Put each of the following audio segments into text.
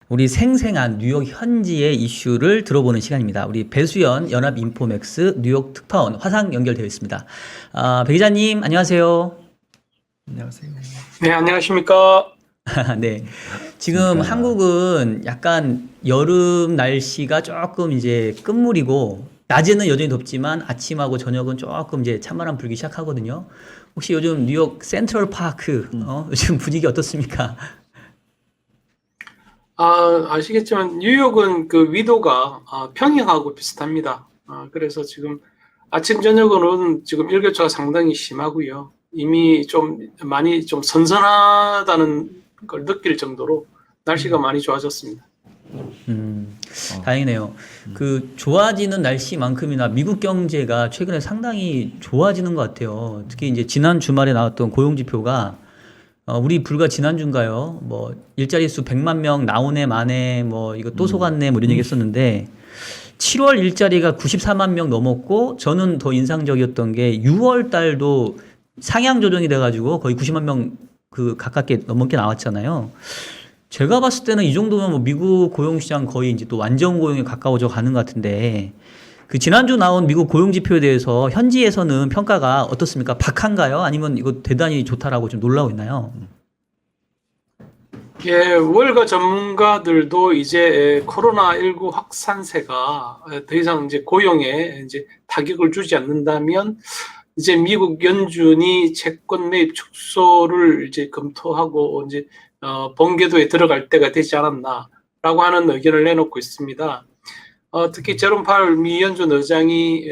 우리 생생한 뉴욕 현지의 이슈를 들어보는 시간입니다. 우리 배수연 연합인포맥스 뉴욕 특파원 화상 연결되어 있습니다. 배 기자님 안녕하세요. 안녕하세요. 네, 안녕하십니까. 네, 지금 한국은 약간 여름 날씨가 조금 이제 끝물이고 낮에는 여전히 덥지만 아침하고 저녁은 조금 이제 찬바람 불기 시작하거든요. 혹시 요즘 뉴욕 센트럴 파크 요즘 분위기 어떻습니까? 아시겠지만 뉴욕은 그 위도가 평양하고 비슷합니다. 그래서 지금 아침 저녁으로는 지금 일교차가 상당히 심하고요. 이미 좀 많이 좀 선선하다는 걸 느낄 정도로 날씨가 많이 좋아졌습니다. 다행이네요. 그 좋아지는 날씨만큼이나 미국 경제가 최근에 상당히 좋아지는 것 같아요. 특히 이제 지난 주말에 나왔던 고용 지표가 우리 불과 지난주인가요? 뭐 일자리 수 100만 명 나오네 마네 뭐 이거 또 속았네 뭐 이런 얘기 했었는데 7월 일자리가 94만 명 넘었고 저는 더 인상적이었던 게 6월 달도 상향 조정이 돼가지고 거의 90만 명 그 가깝게 넘게 나왔잖아요. 제가 봤을 때는 이 정도면 뭐 미국 고용시장 거의 이제 또 완전 고용에 가까워져 가는 것 같은데 그 지난주 나온 미국 고용 지표에 대해서 현지에서는 평가가 어떻습니까? 박한가요? 아니면 이거 대단히 좋다라고 좀 놀라고 있나요? 예, 월가 전문가들도 이제 코로나19 확산세가 더 이상 이제 고용에 이제 타격을 주지 않는다면 이제 미국 연준이 채권 매입 축소를 이제 검토하고 이제 번개도에 들어갈 때가 되지 않았나라고 하는 의견을 내놓고 있습니다. 특히 제롬 파월 미 연준 의장이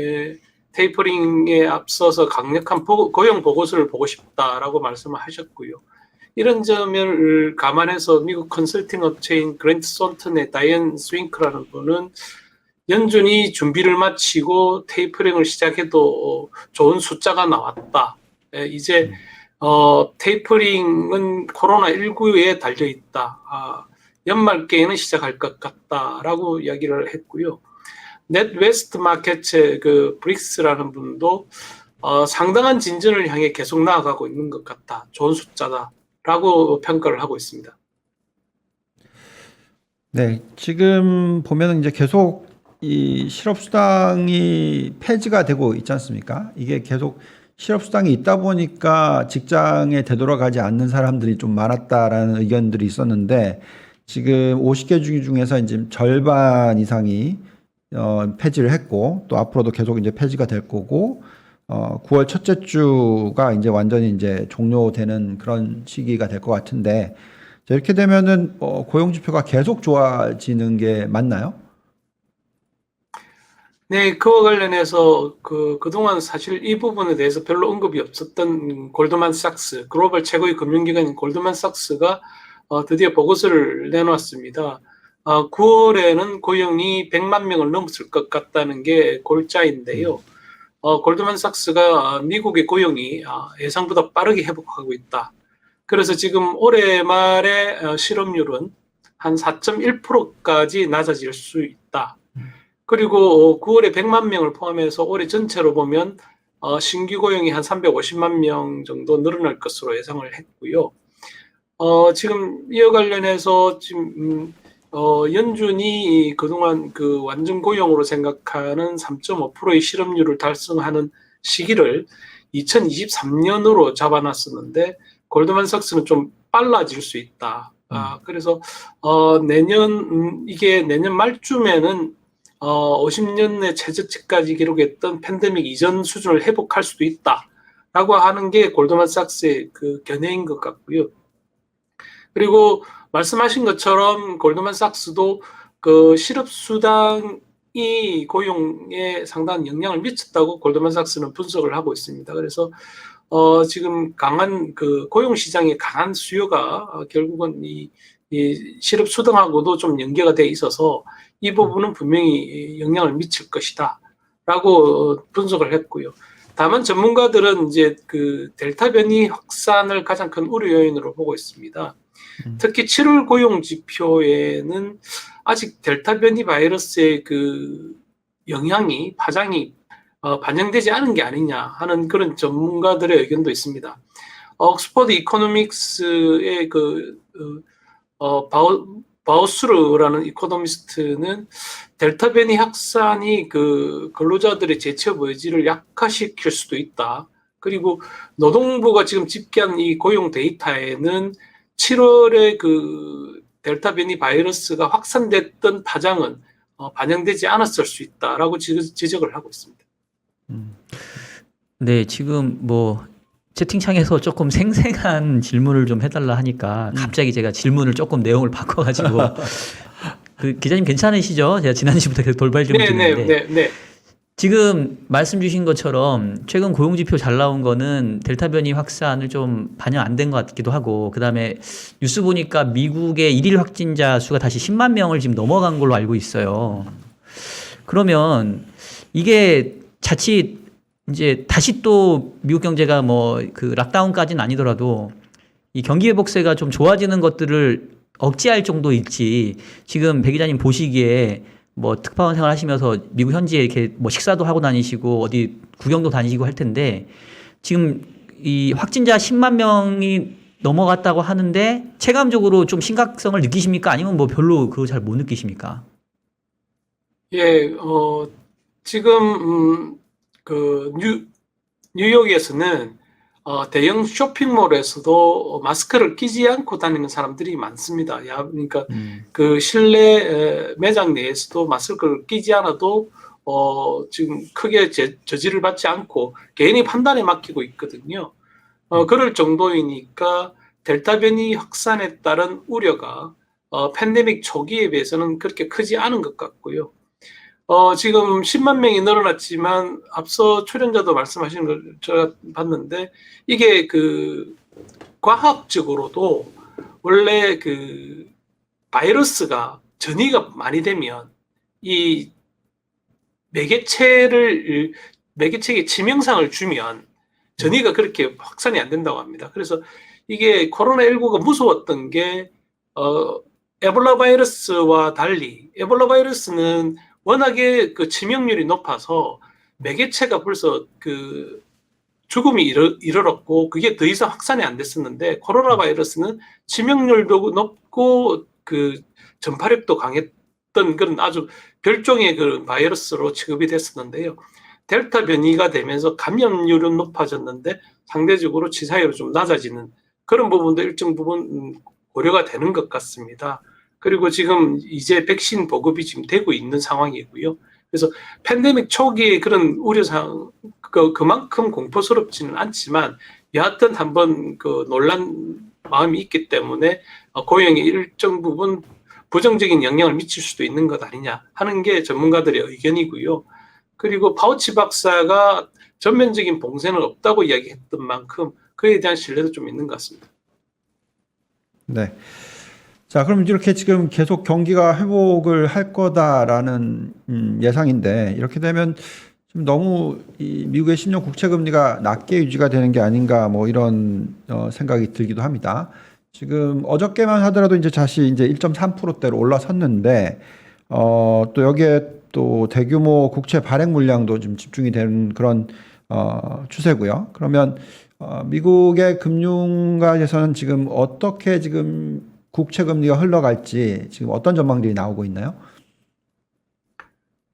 테이퍼링에 앞서서 강력한 고용 보고서를 보고 싶다라고 말씀을 하셨고요. 이런 점을 감안해서 미국 컨설팅 업체인 그랜트 손턴의 다이언 스윙크라는 분은 연준이 준비를 마치고 테이퍼링을 시작해도 좋은 숫자가 나왔다. 이제 테이퍼링은 코로나19에 달려있다. 연말께에는 시작할 것 같다라고 이야기를 했고요. 넷웨스트 마켓의 그 브릭스라는 분도 상당한 진전을 향해 계속 나아가고 있는 것 같다. 좋은 숫자다라고 평가를 하고 있습니다. 네, 지금 보면은 이제 계속 이 실업수당이 폐지가 되고 있지 않습니까? 이게 계속 실업수당이 있다 보니까 직장에 되돌아가지 않는 사람들이 좀 많았다라는 의견들이 있었는데 지금 50개 중에서 이제 절반 이상이 폐지를 했고 또 앞으로도 계속 이제 폐지가 될 거고 9월 첫째 주가 이제 완전히 이제 종료되는 그런 시기가 될 것 같은데 이렇게 되면은 고용 지표가 계속 좋아지는 게 맞나요? 네, 그와 관련해서 그동안 사실 이 부분에 대해서 별로 언급이 없었던 골드만삭스, 글로벌 최고의 금융기관인 골드만삭스가 드디어 보고서를 내놓았습니다. 9월에는 고용이 100만 명을 넘었을 것 같다는 게 골자인데요. 골드만삭스가 미국의 고용이 예상보다 빠르게 회복하고 있다. 그래서 지금 올해 말에 실업률은 한 4.1%까지 낮아질 수 있다. 그리고 9월에 100만 명을 포함해서 올해 전체로 보면 신규 고용이 한 350만 명 정도 늘어날 것으로 예상을 했고요. 지금 이와 관련해서 지금 연준이 그동안 그 완전 고용으로 생각하는 3.5%의 실업률을 달성하는 시기를 2023년으로 잡아놨었는데 골드만삭스는 좀 빨라질 수 있다. 그래서 이게 내년 말쯤에는 50년의 최저치까지 기록했던 팬데믹 이전 수준을 회복할 수도 있다라고 하는 게 골드만삭스의 그 견해인 것 같고요. 그리고 말씀하신 것처럼 골드만삭스도 그 실업수당이 고용에 상당한 영향을 미쳤다고 골드만삭스는 분석을 하고 있습니다. 그래서 지금 강한 그 고용시장의 강한 수요가 결국은 이 실업수당하고도 좀 연계가 돼 있어서 이 부분은 분명히 영향을 미칠 것이다 라고 분석을 했고요. 다만 전문가들은 이제 그 델타 변이 확산을 가장 큰 우려 요인으로 보고 있습니다. 특히 7월 고용 지표에는 아직 델타 변이 바이러스의 그 영향이 파장이 반영되지 않은 게 아니냐 하는 그런 전문가들의 의견도 있습니다. 옥스퍼드 이코노믹스의 바우스르라는 이코노미스트는 델타 변이 확산이 그 근로자들의 재취업 의지를 약화시킬 수도 있다. 그리고 노동부가 지금 집계한 이 고용 데이터에는 7월에 그 델타 변이 바이러스가 확산됐던 파장은 반영되지 않았을 수 있다라고 지적을 하고 있습니다. 네, 지금 뭐 채팅창에서 조금 생생한 질문을 좀 해달라 하니까 갑자기 제가 질문을 조금 내용을 바꿔가지고 그 기자님 괜찮으시죠? 제가 지난주부터 계속 돌발 질문 드리는데 네. 지금 말씀 주신 것처럼 최근 고용지표 잘 나온 거는 델타 변이 확산을 좀 반영 안 된 것 같기도 하고 그다음에 뉴스 보니까 미국의 일일 확진자 수가 다시 10만 명을 지금 넘어간 걸로 알고 있어요. 그러면 이게 자칫 이제 다시 또 미국 경제가 뭐 그 락다운까지는 아니더라도 이 경기 회복세가 좀 좋아지는 것들을 억제할 정도일지 지금 배 기자님 보시기에 뭐 특파원 생활 하시면서 미국 현지에 이렇게 뭐 식사도 하고 다니시고 어디 구경도 다니시고 할 텐데 지금 이 확진자 10만 명이 넘어갔다고 하는데 체감적으로 좀 심각성을 느끼십니까? 아니면 뭐 별로 그거 잘 못 느끼십니까? 예, 지금 그 뉴욕에서는 대형 쇼핑몰에서도 마스크를 끼지 않고 다니는 사람들이 많습니다. 그러니까 그 실내 매장 내에서도 마스크를 끼지 않아도 지금 크게 저지를 받지 않고 개인의 판단에 맡기고 있거든요. 그럴 정도이니까 델타 변이 확산에 따른 우려가 팬데믹 초기에 비해서는 그렇게 크지 않은 것 같고요. 지금 10만 명이 늘어났지만 앞서 출연자도 말씀하신 걸 제가 봤는데 이게 그 과학적으로도 원래 그 바이러스가 전이가 많이 되면 이 매개체에게 치명상을 주면 전이가 그렇게 확산이 안 된다고 합니다. 그래서 이게 코로나19가 무서웠던 게 에볼라 바이러스와 달리 에볼라 바이러스는 워낙에 그 치명률이 높아서 매개체가 벌써 그 죽음이 이르렀고 그게 더 이상 확산이 안 됐었는데 코로나 바이러스는 치명률도 높고 그 전파력도 강했던 그런 아주 별종의 그런 바이러스로 취급이 됐었는데요. 델타 변이가 되면서 감염률은 높아졌는데 상대적으로 치사율이 좀 낮아지는 그런 부분도 일정 부분 고려가 되는 것 같습니다. 그리고 지금 이제 백신 보급이 지금 되고 있는 상황이고요. 그래서 팬데믹 초기에 그런 우려사항, 그만큼 공포스럽지는 않지만 여하튼 한번 그 놀란 마음이 있기 때문에 고용에 일정 부분 부정적인 영향을 미칠 수도 있는 것 아니냐 하는 게 전문가들의 의견이고요. 그리고 파우치 박사가 전면적인 봉쇄는 없다고 이야기했던 만큼 그에 대한 신뢰도 좀 있는 것 같습니다. 네. 자, 그럼 이렇게 지금 계속 경기가 회복을 할 거다라는 예상인데 이렇게 되면 좀 너무 이 미국의 10년 국채 금리가 낮게 유지가 되는 게 아닌가 뭐 이런 생각이 들기도 합니다. 지금 어저께만 하더라도 이제 다시 이제 1.3%대로 올라섰는데 또 여기에 또 대규모 국채 발행 물량도 좀 집중이 되는 그런 추세고요. 그러면 미국의 금융가에서는 지금 어떻게 지금 국채 금리가 흘러갈지 지금 어떤 전망들이 나오고 있나요?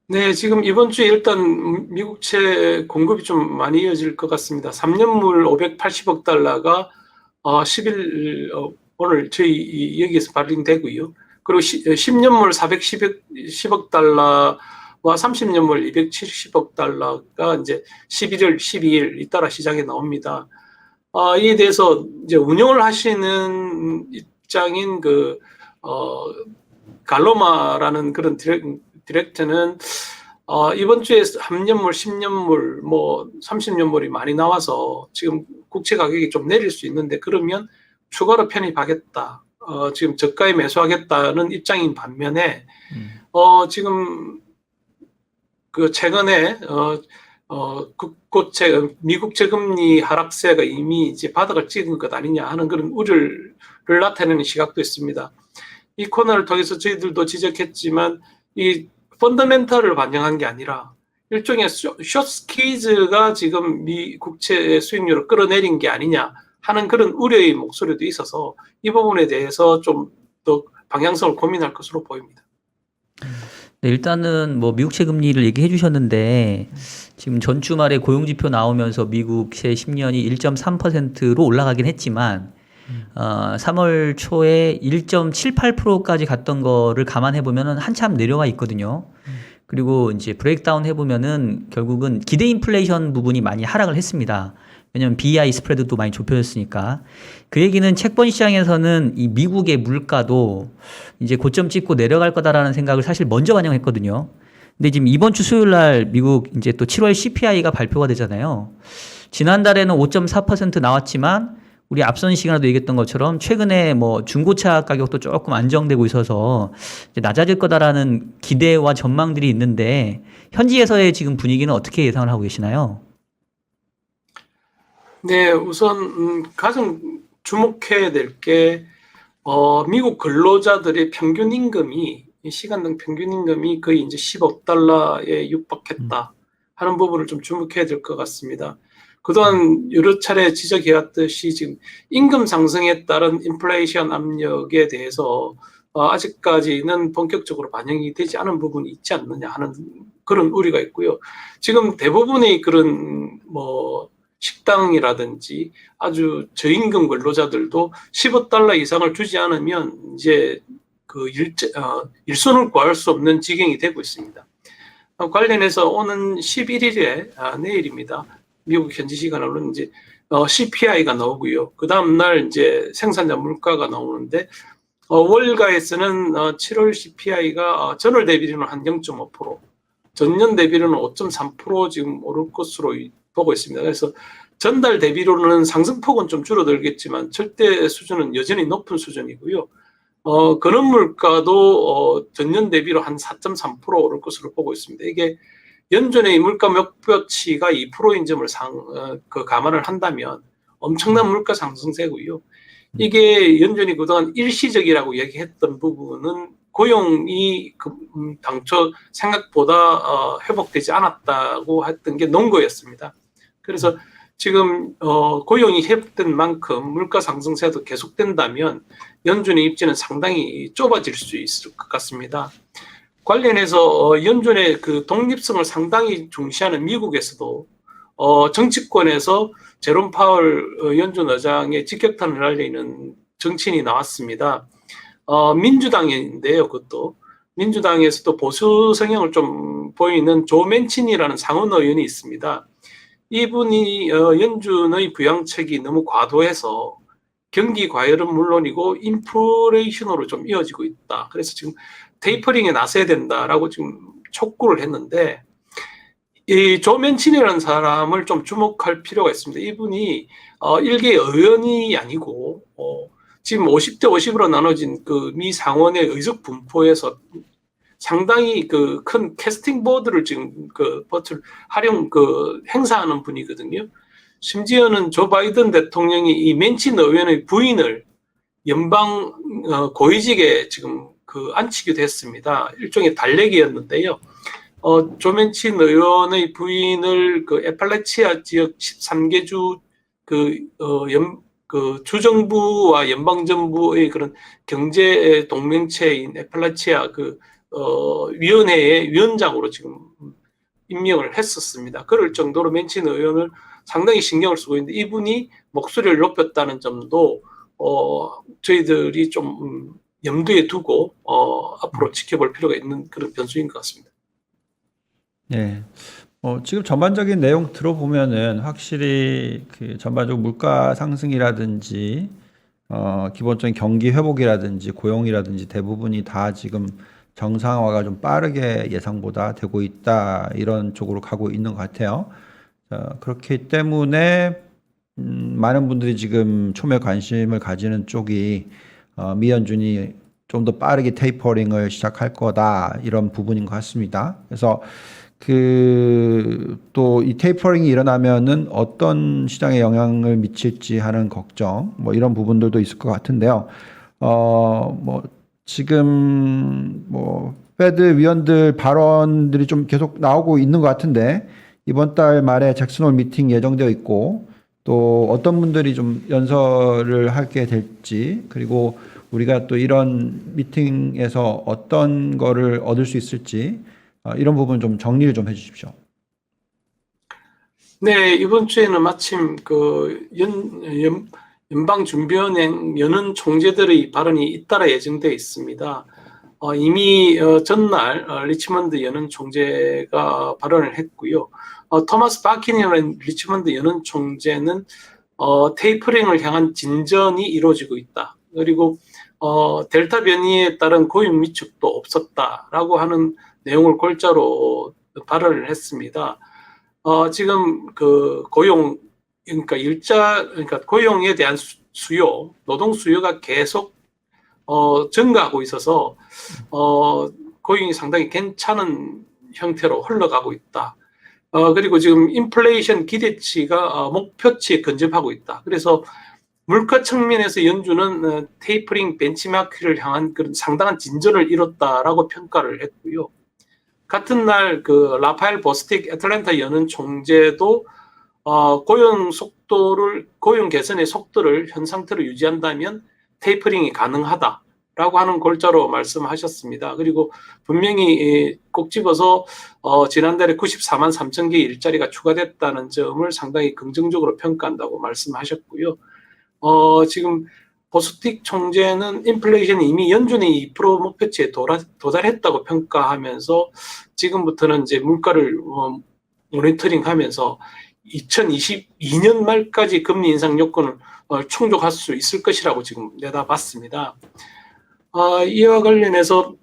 네, 지금 이번 주에 일단 미국채 공급이 좀 많이 이어질 것 같습니다. 3년물 580억 달러가 10일 오늘 저희 여기에서 발행되고요. 그리고 10년물 410억 달러와 30년물 270억 달러가 이제 11월, 12일 잇따라 시장에 나옵니다. 이에 대해서 이제 운용을 하시는 입장인 그 갈로마라는 그런 디렉터는 이번 주에 3년물, 10년물, 뭐 30년물이 많이 나와서 지금 국채 가격이 좀 내릴 수 있는데 그러면 추가로 편입하겠다. 지금 저가에 매수하겠다는 입장인 반면에 지금 그 최근에 미국채 금리 하락세가 이미 이제 바닥을 찍은 것 아니냐 하는 그런 우려를 나타내는 시각도 있습니다. 이 코너를 통해서 저희들도 지적했지만 이 펀더멘털을 반영한 게 아니라 일종의 숏스퀴즈가 지금 미 국채 수익률을 끌어내린 게 아니냐 하는 그런 우려의 목소리도 있어서 이 부분에 대해서 좀 더 방향성을 고민할 것으로 보입니다. 네, 일단은 뭐 미국채 금리를 얘기해 주셨는데 지금 전주말에 고용지표 나오면서 미국채 10년이 1.3%로 올라가긴 했지만 3월 초에 1.78%까지 갔던 거를 감안해 보면은 한참 내려와 있거든요. 그리고 이제 브레이크다운 해보면은 결국은 기대 인플레이션 부분이 많이 하락을 했습니다. 왜냐면 BI 스프레드도 많이 좁혀졌으니까. 그 얘기는 채권 시장에서는 이 미국의 물가도 이제 고점 찍고 내려갈 거다라는 생각을 사실 먼저 반영했거든요. 근데 지금 이번 주 수요일 날 미국 이제 또 7월 CPI가 발표가 되잖아요. 지난달에는 5.4% 나왔지만 우리 앞선 시간에도 얘기했던 것처럼 최근에 뭐 중고차 가격도 조금 안정되고 있어서 이제 낮아질 거다라는 기대와 전망들이 있는데 현지에서의 지금 분위기는 어떻게 예상을 하고 계시나요? 네, 우선 가장 주목해야 될 게 미국 근로자들의 평균 임금이 시간당 평균 임금이 거의 이제 15달러에 육박했다 하는 부분을 좀 주목해야 될 것 같습니다. 그동안 여러 차례 지적해왔듯이 지금 임금 상승에 따른 인플레이션 압력에 대해서 아직까지는 본격적으로 반영이 되지 않은 부분이 있지 않느냐 하는 그런 우려가 있고요. 지금 대부분의 그런 뭐 식당이라든지 아주 저임금 근로자들도 15달러 이상을 주지 않으면 이제 그 일손을 구할 수 없는 지경이 되고 있습니다. 관련해서 오는 11일에 내일입니다. 미국 현지 시간으로는 이제 CPI가 나오고요. 그 다음 날 이제 생산자 물가가 나오는데 월가에서는 7월 CPI가 전월 대비로는 한 0.5%, 전년 대비로는 5.3% 지금 오를 것으로 보고 있습니다. 그래서 전달 대비로는 상승폭은 좀 줄어들겠지만 절대 수준은 여전히 높은 수준이고요. 근원 물가도 전년 대비로 한 4.3% 오를 것으로 보고 있습니다. 이게 연준의 물가 목표치가 2%인 점을 감안을 한다면 엄청난 물가 상승세고요. 이게 연준이 그동안 일시적이라고 얘기했던 부분은 고용이 당초 생각보다 회복되지 않았다고 했던 게 논거였습니다. 그래서 지금 고용이 회복된 만큼 물가 상승세도 계속된다면 연준의 입지는 상당히 좁아질 수 있을 것 같습니다. 관련해서 연준의 그 독립성을 상당히 중시하는 미국에서도 정치권에서 제롬 파월 연준 의장의 직격탄을 날리는 정치인이 나왔습니다. 민주당인데요, 그것도. 민주당에서도 보수 성향을 좀 보이는 조 맨친이라는 상원 의원이 있습니다. 이분이 연준의 부양책이 너무 과도해서 경기 과열은 물론이고 인플레이션으로 좀 이어지고 있다. 그래서 지금 테이퍼링에 나서야 된다라고 지금 촉구를 했는데 이 조 맨친이라는 사람을 좀 주목할 필요가 있습니다. 이분이 일개 의원이 아니고 지금 50대 50으로 나눠진 그 미 상원의 의석 분포에서 상당히 그 큰 캐스팅 보드를 지금 그 버튼 활용 행사하는 분이거든요. 심지어는 조 바이든 대통령이 이 맨친 의원의 부인을 연방 고위직에 지금 앉히기도 했습니다. 일종의 달래기였는데요. 조 맨친 의원의 부인을 애팔라치아 지역 13개 주 주정부와 연방정부의 그런 경제 동맹체인 애팔라치아 위원회의 위원장으로 지금 임명을 했었습니다. 그럴 정도로 맨친 의원을 상당히 신경을 쓰고 있는데 이분이 목소리를 높였다는 점도 저희들이 좀 염두에 두고 앞으로 지켜볼 필요가 있는 그런 변수인 것 같습니다. 네. 지금 전반적인 내용 들어보면은 확실히 그 전반적으로 물가 상승이라든지 기본적인 경기 회복이라든지 고용이라든지 대부분이 다 지금 정상화가 좀 빠르게 예상보다 되고 있다 이런 쪽으로 가고 있는 것 같아요. 그렇기 때문에 많은 분들이 지금 초미의 관심을 가지는 쪽이 미 연준이 좀 더 빠르게 테이퍼링을 시작할 거다 이런 부분인 것 같습니다. 그래서 또 이 테이퍼링이 일어나면은 어떤 시장에 영향을 미칠지 하는 걱정 뭐 이런 부분들도 있을 것 같은데요. 지금 페드 위원들 발언들이 좀 계속 나오고 있는 것 같은데 이번 달 말에 잭슨 홀 미팅 예정되어 있고 또 어떤 분들이 좀 연설을 하게 될지 그리고 우리가 또 이런 미팅에서 어떤 거를 얻을 수 있을지 이런 부분 좀 정리를 좀 해주십시오. 네, 이번 주에는 마침 그 연방준비은행 연은 총재들의 발언이 잇따라 예정되어 있습니다. 이미 전날 리치먼드 연은 총재가 발언을 했고요. 토마스 바킨이라는 리치먼드 연은 총재는 테이퍼링을 향한 진전이 이루어지고 있다. 그리고 델타 변이에 따른 고용 위축도 없었다라고 하는 내용을 골자로 발언을 했습니다. 지금 그 그러니까 고용에 대한 수요, 노동 수요가 계속 증가하고 있어서 고용이 상당히 괜찮은 형태로 흘러가고 있다. 그리고 지금 인플레이션 기대치가 목표치에 근접하고 있다. 그래서 물가 측면에서 연준은 테이퍼링 벤치마크를 향한 그런 상당한 진전을 이뤘다라고 평가를 했고요. 같은 날 그 라파엘 보스틱 애틀랜타 연은 총재도 고용 개선의 속도를 현 상태로 유지한다면 테이퍼링이 가능하다라고 하는 골자로 말씀하셨습니다. 그리고 분명히 꼭 집어서 지난달에 94만 3천 개의 일자리가 추가됐다는 점을 상당히 긍정적으로 평가한다고 말씀하셨고요. 지금 보스틱 총재는 인플레이션이 이미 연준의 2% 목표치에 도달했다고 평가하면서 지금부터는 이제 물가를 모니터링하면서 2022년 말까지 금리 인상 요건을 충족할 수 있을 것이라고 지금 내다봤습니다. 이와 관련해서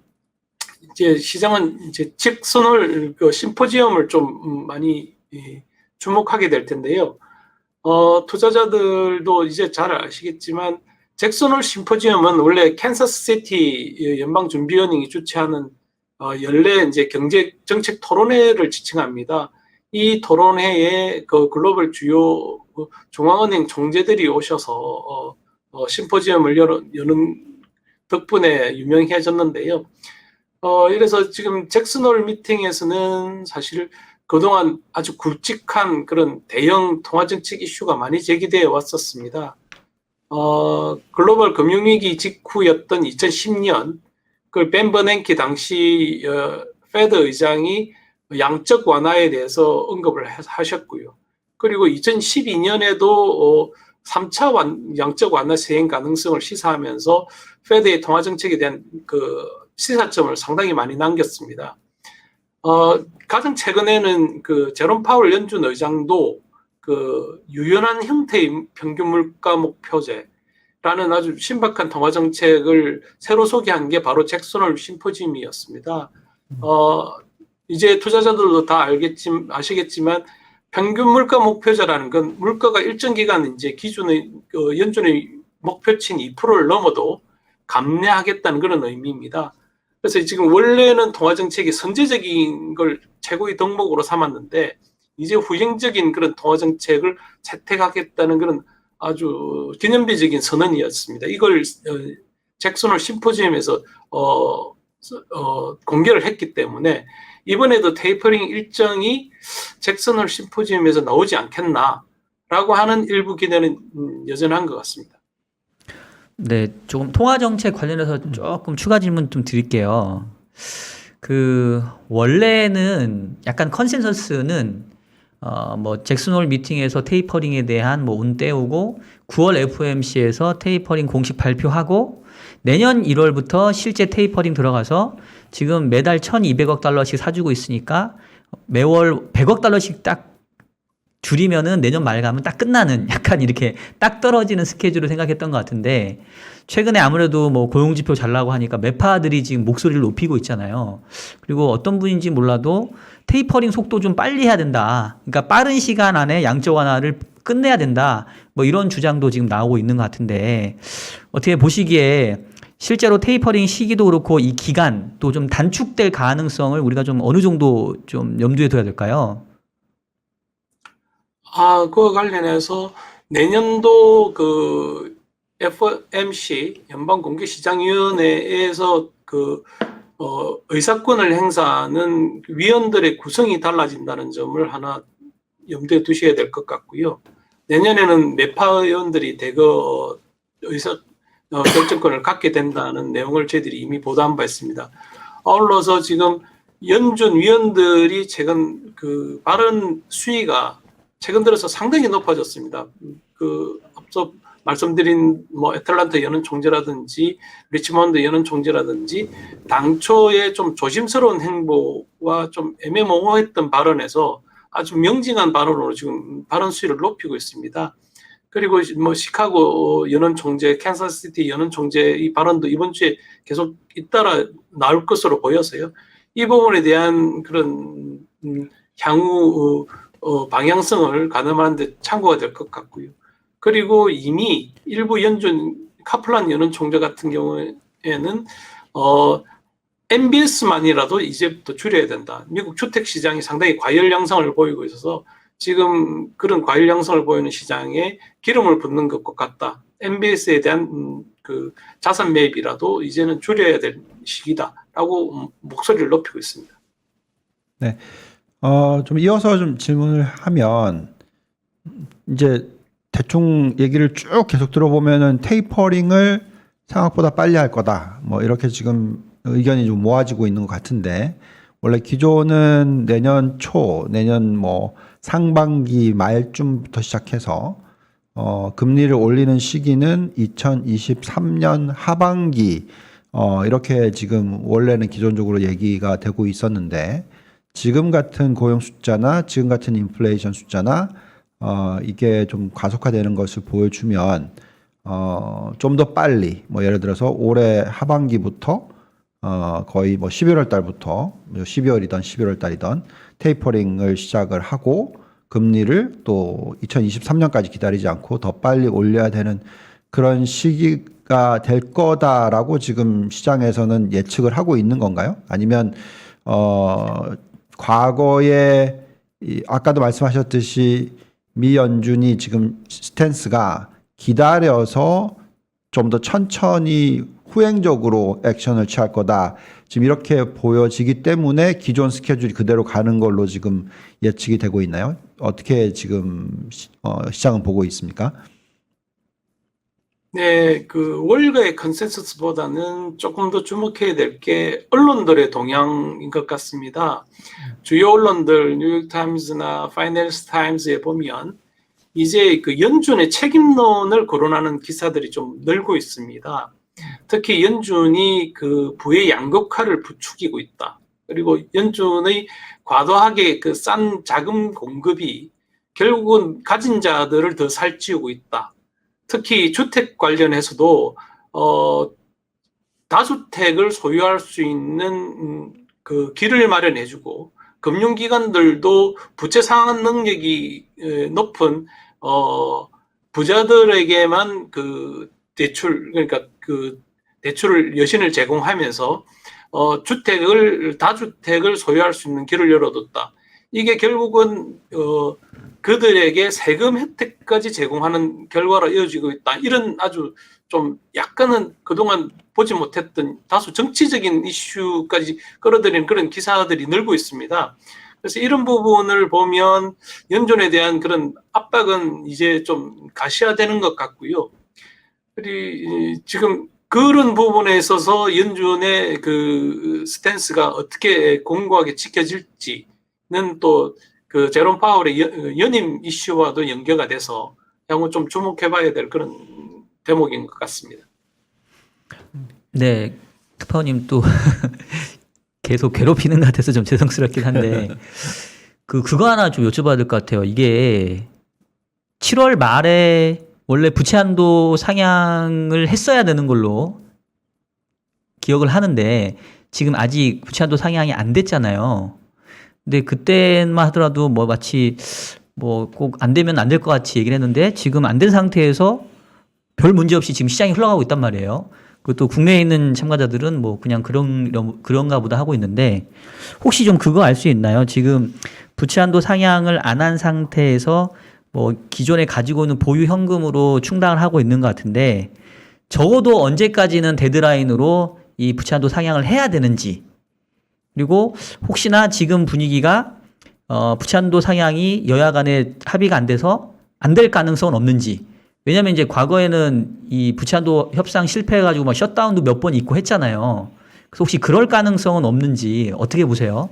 이제 시장은 이제 잭슨홀 심포지엄을 좀 많이 주목하게 될 텐데요. 투자자들도 이제 잘 아시겠지만 잭슨홀 심포지엄은 원래 캔사스시티 연방준비은행이 주최하는 연례 이제 경제 정책 토론회를 지칭합니다. 이 토론회에 그 글로벌 주요 중앙은행 총재들이 오셔서 심포지엄을 여는 덕분에 유명해졌는데요. 이래서 지금 잭슨홀 미팅에서는 사실 그동안 아주 굵직한 그런 대형 통화정책 이슈가 많이 제기되어 왔었습니다. 글로벌 금융위기 직후였던 2010년, 그 벤 버냉키 당시 페드 의장이 양적 완화에 대해서 언급을 하셨고요. 그리고 2012년에도 3차 양적 완화 시행 가능성을 시사하면서 페드의 통화정책에 대한 그 시사점을 상당히 많이 남겼습니다. 가장 최근에는 그 제롬 파월 연준 의장도 그 유연한 형태의 평균 물가 목표제라는 아주 신박한 통화 정책을 새로 소개한 게 바로 잭슨홀 심포지엄이었습니다. 이제 투자자들도 다 아시겠지만 평균 물가 목표제라는 건 물가가 일정 기간 이제 기준의 연준의 목표치인 2%를 넘어도 감내하겠다는 그런 의미입니다. 그래서 지금 원래는 통화 정책이 선제적인 걸 최고의 덕목으로 삼았는데 이제 후행적인 그런 통화 정책을 채택하겠다는 그런 아주 기념비적인 선언이었습니다. 이걸 잭슨홀 심포지엄에서 공개를 했기 때문에 이번에도 테이퍼링 일정이 잭슨홀 심포지엄에서 나오지 않겠나라고 하는 일부 기대는 여전한 것 같습니다. 네, 조금 통화 정책 관련해서 조금 추가 질문 좀 드릴게요. 그 원래는 약간 컨센서스는 뭐 잭슨홀 미팅에서 테이퍼링에 대한 뭐 운 떼우고 9월 FOMC에서 테이퍼링 공식 발표하고 내년 1월부터 실제 테이퍼링 들어가서 지금 매달 1,200억 달러씩 사주고 있으니까 매월 100억 달러씩 딱 줄이면은 내년 말 가면 딱 끝나는 약간 이렇게 딱 떨어지는 스케줄을 생각했던 것 같은데 최근에 아무래도 뭐 고용지표 잘 나고 하니까 매파들이 지금 목소리를 높이고 있잖아요. 그리고 어떤 분인지 몰라도 테이퍼링 속도 좀 빨리 해야 된다. 그러니까 빠른 시간 안에 양적 완화를 끝내야 된다. 뭐 이런 주장도 지금 나오고 있는 것 같은데 어떻게 보시기에 실제로 테이퍼링 시기도 그렇고 이 기간도 좀 단축될 가능성을 우리가 좀 어느 정도 좀 염두에 둬야 될까요? 그와 관련해서 내년도 그 FOMC 연방공개시장위원회에서 그 의사권을 행사하는 위원들의 구성이 달라진다는 점을 하나 염두에 두셔야 될 것 같고요. 내년에는 매파 의원들이 대거 결정권을 갖게 된다는 내용을 저희들이 이미 보도한 바 있습니다. 아울러서 지금 연준 위원들이 최근 그 발언 수위가 최근 들어서 상당히 높아졌습니다. 앞서 말씀드린 애틀란타 연은 총재라든지 리치몬드 연은 총재라든지 당초에 좀 조심스러운 행보와 좀 애매모호했던 발언에서 아주 명징한 발언으로 지금 발언 수위를 높이고 있습니다. 그리고 시카고 연은 총재, 캔사스시티 연은 총재 이 발언도 이번 주에 계속 잇따라 나올 것으로 보여서요. 이 부분에 대한 그런 향후 방향성을 가늠하는 데 참고가 될 것 같고요. 그리고 이미 일부 연준 카플란 연은 총재 같은 경우에는 MBS만이라도 이제부터 줄여야 된다. 미국 주택 시장이 상당히 과열 양상을 보이고 있어서 지금 그런 과열 양상을 보이는 시장에 기름을 붓는 것과 같다. MBS에 대한 그 자산 매입이라도 이제는 줄여야 될 시기다라고 목소리를 높이고 있습니다. 네. 좀 이어서 좀 질문을 하면 이제 대충 얘기를 쭉 계속 들어보면은 테이퍼링을 생각보다 빨리 할 거다. 뭐 이렇게 지금 의견이 좀 모아지고 있는 것 같은데 원래 기존은 내년 초, 내년 뭐 상반기 말쯤부터 시작해서 금리를 올리는 시기는 2023년 하반기 이렇게 지금 원래는 기존적으로 얘기가 되고 있었는데 지금 같은 고용 숫자나 지금 같은 인플레이션 숫자나 이게 좀 가속화되는 것을 보여주면 좀 더 빨리 뭐 예를 들어서 올해 하반기부터 거의 뭐 11월 달부터 12월이던 11월 달이던 테이퍼링을 시작을 하고 금리를 또 2023년까지 기다리지 않고 더 빨리 올려야 되는 그런 시기가 될 거다라고 지금 시장에서는 예측을 하고 있는 건가요? 아니면 과거에 아까도 말씀하셨듯이 미 연준이 지금 스탠스가 기다려서 좀 더 천천히 후행적으로 액션을 취할 거다. 지금 이렇게 보여지기 때문에 기존 스케줄이 그대로 가는 걸로 지금 예측이 되고 있나요? 어떻게 지금 시장은 보고 있습니까? 네, 그 월가의 컨센서스보다는 조금 더 주목해야 될 게 언론들의 동향인 것 같습니다. 주요 언론들 뉴욕타임즈나 파이낸스 타임즈에 보면 이제 그 연준의 책임론을 거론하는 기사들이 좀 늘고 있습니다. 특히 연준이 그 부의 양극화를 부추기고 있다. 그리고 연준의 과도하게 그 싼 자금 공급이 결국은 가진 자들을 더 살찌우고 있다. 특히 주택 관련해서도 다주택을 소유할 수 있는 그 길을 마련해주고 금융기관들도 부채 상환 능력이 높은 부자들에게만 그 대출 그러니까 그 대출을 여신을 제공하면서 다주택을 소유할 수 있는 길을 열어뒀다. 이게 결국은 그들에게 세금 혜택까지 제공하는 결과로 이어지고 있다. 이런 아주 좀 약간은 그동안 보지 못했던 다소 정치적인 이슈까지 끌어들이는 그런 기사들이 늘고 있습니다. 그래서 이런 부분을 보면 연준에 대한 그런 압박은 이제 좀 가시화되는 것 같고요. 그리고 지금 그런 부분에 있어서 연준의 그 스탠스가 어떻게 공고하게 지켜질지는 또 그 제롬 파월의 연임 이슈와도 연계가 돼서 향후 좀 주목해봐야 될 그런 대목인 것 같습니다. 네, 특파원님 또 계속 괴롭히는 것 같아서 좀 죄송스럽긴 한데 그거 하나 좀 여쭤봐야 될 것 같아요. 이게 7월 말에 원래 부채 한도 상향을 했어야 되는 걸로 기억을 하는데 지금 아직 부채 한도 상향이 안 됐잖아요. 근데 그때만 하더라도 뭐 마치 뭐 꼭 안 되면 안 될 것 같이 얘기를 했는데 지금 안 된 상태에서 별 문제 없이 지금 시장이 흘러가고 있단 말이에요. 그것도 국내에 있는 참가자들은 뭐 그냥 그런가 보다 하고 있는데 혹시 좀 그거 알 수 있나요? 지금 부채 한도 상향을 안 한 상태에서 뭐 기존에 가지고 있는 보유 현금으로 충당을 하고 있는 것 같은데 적어도 언제까지는 데드라인으로 이 부채 한도 상향을 해야 되는지 그리고 혹시나 지금 분위기가 부채 한도 상향이 여야 간에 합의가 안 돼서 안 될 가능성은 없는지 왜냐면 이제 과거에는 이 부채한도 협상 실패해가지고 막 셧다운도 몇 번 있고 했잖아요. 그래서 혹시 그럴 가능성은 없는지 어떻게 보세요?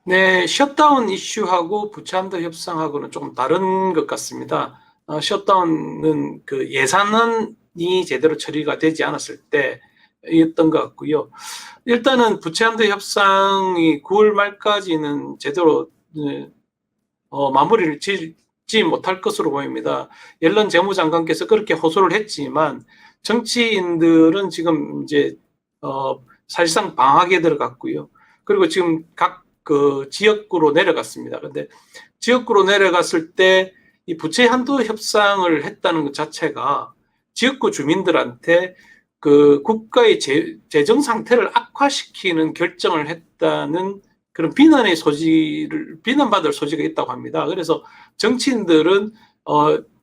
네, 셧다운 이슈하고 부채한도 협상하고는 조금 다른 것 같습니다. 셧다운은 그 예산안이 제대로 처리가 되지 않았을 때였던 것 같고요. 일단은 부채한도 협상이 9월 말까지는 제대로 마무리를 짓지 못할 것으로 보입니다. 옐런 재무장관께서 그렇게 호소를 했지만 정치인들은 지금 이제 사실상 방학에 들어갔고요. 그리고 지금 각 그 지역구로 내려갔습니다. 근데 지역구로 내려갔을 때 이 부채 한도 협상을 했다는 것 자체가 지역구 주민들한테 그 국가의 재정 상태를 악화시키는 결정을 했다는 그런 비난받을 소지가 있다고 합니다. 그래서 정치인들은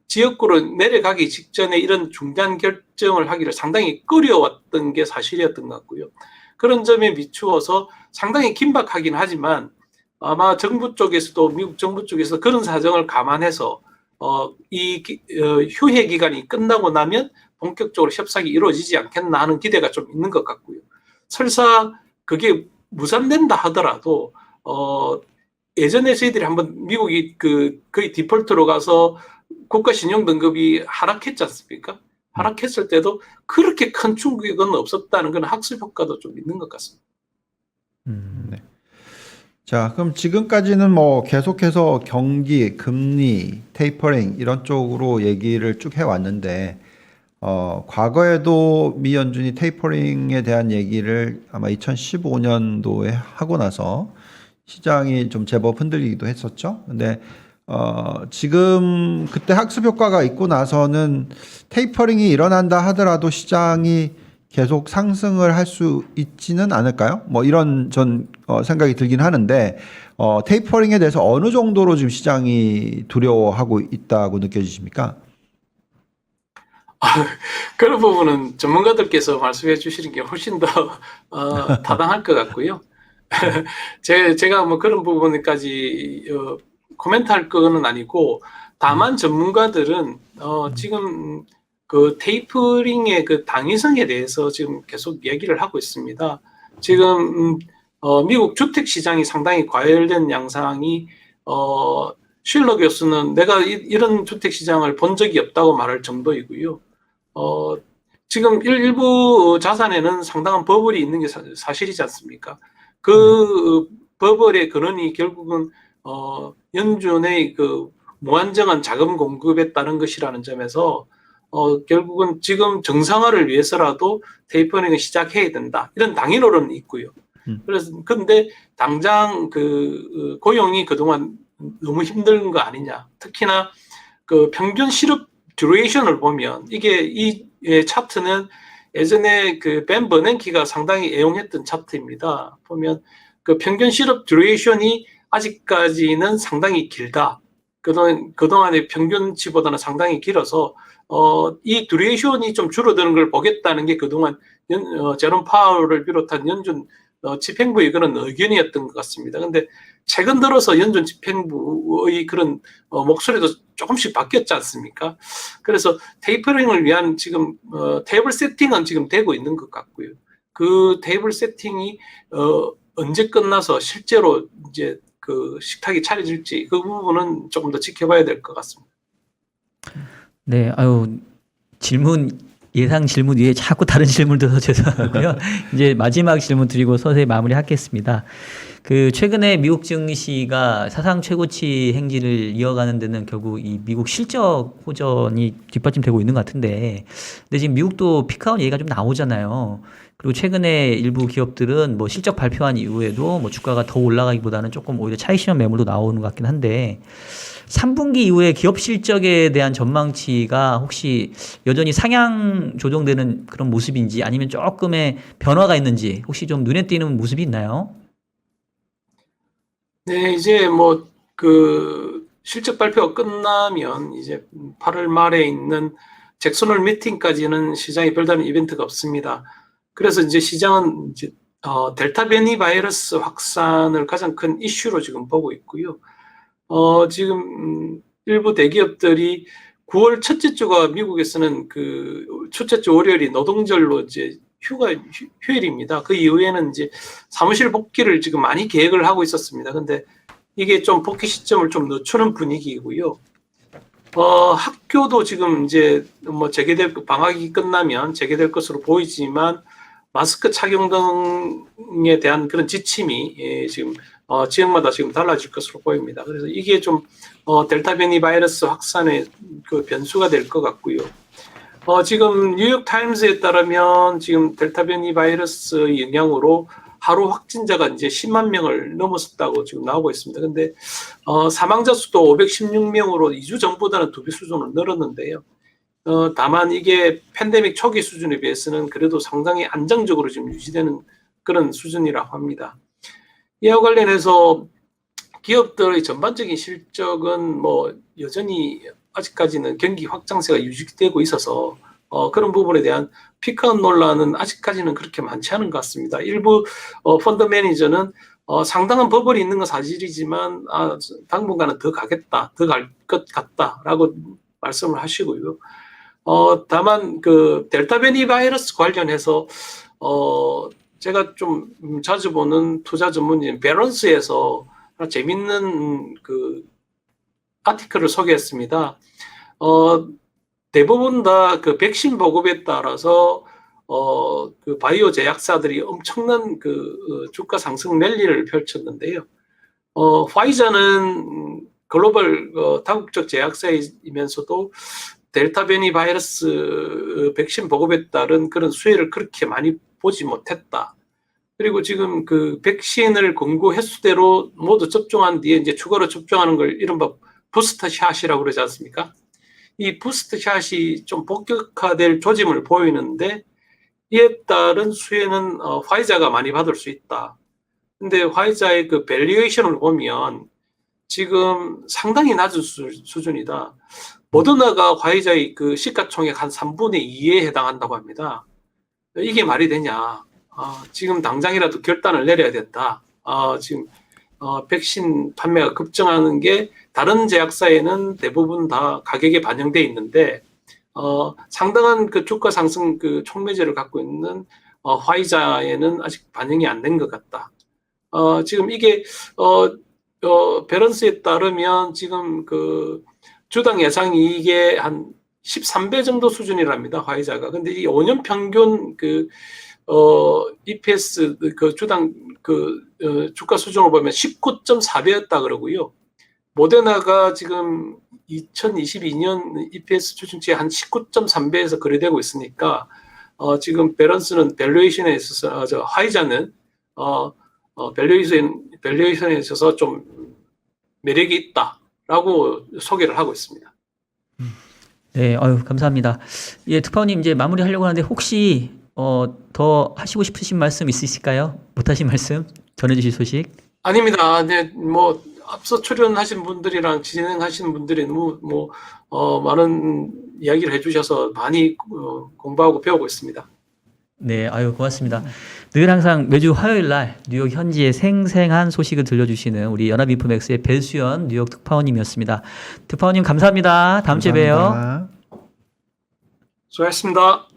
지역구로 내려가기 직전에 이런 중대한 결정을 하기를 상당히 꺼려왔던 게 사실이었던 것 같고요. 그런 점에 비추어서 상당히 긴박하긴 하지만 아마 정부 쪽에서도 미국 정부 쪽에서 그런 사정을 감안해서 휴회 기간이 끝나고 나면 본격적으로 협상이 이루어지지 않겠나 하는 기대가 좀 있는 것 같고요. 설사 그게 무산된다 하더라도 예전에 저희들이 한번 미국이 거의 디폴트로 가서 국가 신용 등급이 하락했지 않습니까? 하락했을 때도 그렇게 큰 충격은 없었다는 그런 학습 효과도 좀 있는 것 같습니다. 네. 자, 그럼 지금까지는 뭐 계속해서 경기, 금리, 테이퍼링 이런 쪽으로 얘기를 쭉 해왔는데, 과거에도 미 연준이 테이퍼링에 대한 얘기를 아마 2015년도에 하고 나서 시장이 좀 제법 흔들리기도 했었죠. 근데 지금 그때 학습 효과가 있고 나서는 테이퍼링이 일어난다 하더라도 시장이 계속 상승을 할 수 있지는 않을까요? 뭐 이런 생각이 들긴 하는데 테이퍼링에 대해서 어느 정도로 지금 시장이 두려워하고 있다고 느껴지십니까? 그런 부분은 전문가들께서 말씀해 주시는 게 훨씬 더 타당할 것 같고요. 제가 뭐 그런 부분까지 코멘트할 거는 아니고 다만 전문가들은 지금 그 테이퍼링의 그 당위성에 대해서 지금 계속 얘기를 하고 있습니다. 지금 미국 주택 시장이 상당히 과열된 양상이 쉴러 교수는 내가 이런 주택 시장을 본 적이 없다고 말할 정도이고요. 지금 일부 자산에는 상당한 버블이 있는 게 사실이지 않습니까? 그 버블의 근원이 결국은 연준의 그 무한정한 자금 공급에 따른 것이라는 점에서 결국은 지금 정상화를 위해서라도 테이퍼링을 시작해야 된다. 이런 당위론은 있고요. 그래서 근데 당장 그 고용이 그동안 너무 힘든 거 아니냐. 특히나 그 평균 실업 듀레이션을 보면 이 차트는 예전에 그 벤 버냉키가 상당히 애용했던 차트입니다. 보면 그 평균 실업 듀레이션이 아직까지는 상당히 길다. 그동안의 평균치보다는 상당히 길어서 이 듀레이션이 좀 줄어드는 걸 보겠다는 게 그동안 제롬 파월을 비롯한 연준 집행부의 그런 의견이었던 것 같습니다. 근데 최근 들어서 연준 집행부의 그런 목소리도 조금씩 바뀌었지 않습니까? 그래서 테이퍼링을 위한 지금 테이블 세팅은 지금 되고 있는 것 같고요. 그 테이블 세팅이 언제 끝나서 실제로 이제 그 식탁이 차려질지 그 부분은 조금 더 지켜봐야 될 것 같습니다. 네, 예상 질문 위에 자꾸 다른 질문 들어서 죄송하고요. 이제 마지막 질문 드리고 서서히 마무리하겠습니다. 그 최근에 미국 증시가 사상 최고치 행진을 이어가는 데는 결국 이 미국 실적 호전이 뒷받침되고 있는 것 같은데, 근데 지금 미국도 피크아웃 얘기가 좀 나오잖아요. 그리고 최근에 일부 기업들은 뭐 실적 발표한 이후에도 뭐 주가가 더 올라가기보다는 조금 오히려 차익 실현 매물도 나오는 것 같긴 한데, 3분기 이후에 기업 실적에 대한 전망치가 혹시 여전히 상향 조정되는 그런 모습인지 아니면 조금의 변화가 있는지 혹시 좀 눈에 띄는 모습이 있나요? 네, 이제 뭐 그 실적 발표가 끝나면 이제 8월 말에 있는 잭슨홀 미팅까지는 시장에 별다른 이벤트가 없습니다. 그래서 이제 시장은 이제 델타 변이 바이러스 확산을 가장 큰 이슈로 지금 보고 있고요. 지금 일부 대기업들이 9월 첫째 주가 미국에서는 그 첫째 주 월요일이 노동절로 이제 휴일입니다. 그 이후에는 이제 사무실 복귀를 지금 많이 계획을 하고 있었습니다. 근데 이게 좀 복귀 시점을 좀 늦추는 분위기이고요. 학교도 지금 이제 뭐 방학이 끝나면 재개될 것으로 보이지만 마스크 착용 등에 대한 그런 지침이 지금 지역마다 지금 달라질 것으로 보입니다. 그래서 이게 좀 델타 변이 바이러스 확산의 그 변수가 될 것 같고요. 지금 뉴욕 타임즈에 따르면 지금 델타 변이 바이러스 영향으로 하루 확진자가 이제 10만 명을 넘었다고 지금 나오고 있습니다. 근데 사망자 수도 516명으로 2주 전보다는 2배 수준으로 늘었는데요. 다만 이게 팬데믹 초기 수준에 비해서는 그래도 상당히 안정적으로 지금 유지되는 그런 수준이라고 합니다. 이와 관련해서 기업들의 전반적인 실적은 뭐 여전히 아직까지는 경기 확장세가 유지되고 있어서 그런 부분에 대한 피크아웃 논란은 아직까지는 그렇게 많지 않은 것 같습니다. 일부 펀드 매니저는 상당한 버블이 있는 건 사실이지만 당분간은 더 가겠다, 더 갈 것 같다라고 말씀을 하시고요. 다만 그 델타 변이 바이러스 관련해서 제가 좀 자주 보는 투자 전문인 밸런스에서 하나 재밌는 그 아티클을 소개했습니다. 대부분 다 그 백신 보급에 따라서 그 바이오 제약사들이 엄청난 그 주가 상승 랠리를 펼쳤는데요. 화이자는 글로벌 다국적 제약사이면서도 델타 변이 바이러스 백신 보급에 따른 그런 수혜를 그렇게 많이 보지 못했다. 그리고 지금 그 백신을 권고 횟수대로 모두 접종한 뒤에 이제 추가로 접종하는 걸 이른바 부스터 샷이라고 그러지 않습니까? 이 부스터 샷이 좀 본격화될 조짐을 보이는데 이에 따른 수혜는 화이자가 많이 받을 수 있다. 근데 화이자의 그 밸류에이션을 보면 지금 상당히 낮은 수준이다. 모더나가 화이자의 그 시가총액 한 3분의 2에 해당한다고 합니다. 이게 말이 되냐? 지금 당장이라도 결단을 내려야 된다. 지금 백신 판매가 급증하는 게 다른 제약사에는 대부분 다 가격에 반영돼 있는데 상당한 그 주가 상승 그 촉매제를 갖고 있는 화이자에는 아직 반영이 안 된 것 같다. 지금 이게 밸런스에 따르면 지금 그 주당 예상 이익의 한 13배 정도 수준이랍니다. 화이자가. 근데 이 5년 평균 그 EPS 그 주당 그 주가 수준으로 보면 19.4배였다 그러고요. 모데나가 지금 2022년 EPS 추정치에 한 19.3배에서 거래되고 있으니까 지금 밸런스는 밸류에이션에 있어서 화이자는 밸류에이션에 있어서 좀 매력이 있다라고 소개를 하고 있습니다. 네, 감사합니다. 예, 특파원님 이제 마무리하려고 하는데 혹시 더 하시고 싶으신 말씀 있으실까요? 못하신 말씀 전해주실 소식? 아닙니다. 네, 뭐 앞서 출연하신 분들이랑 진행하신 분들이 너무 많은 이야기를 해주셔서 많이 공부하고 배우고 있습니다. 네, 고맙습니다. 늘 항상 매주 화요일 날 뉴욕 현지의 생생한 소식을 들려주시는 우리 연합인포맥스의 배수연 뉴욕 특파원님이었습니다. 특파원님 감사합니다. 다음 주에 봬요. 감사합니다. 수고하셨습니다.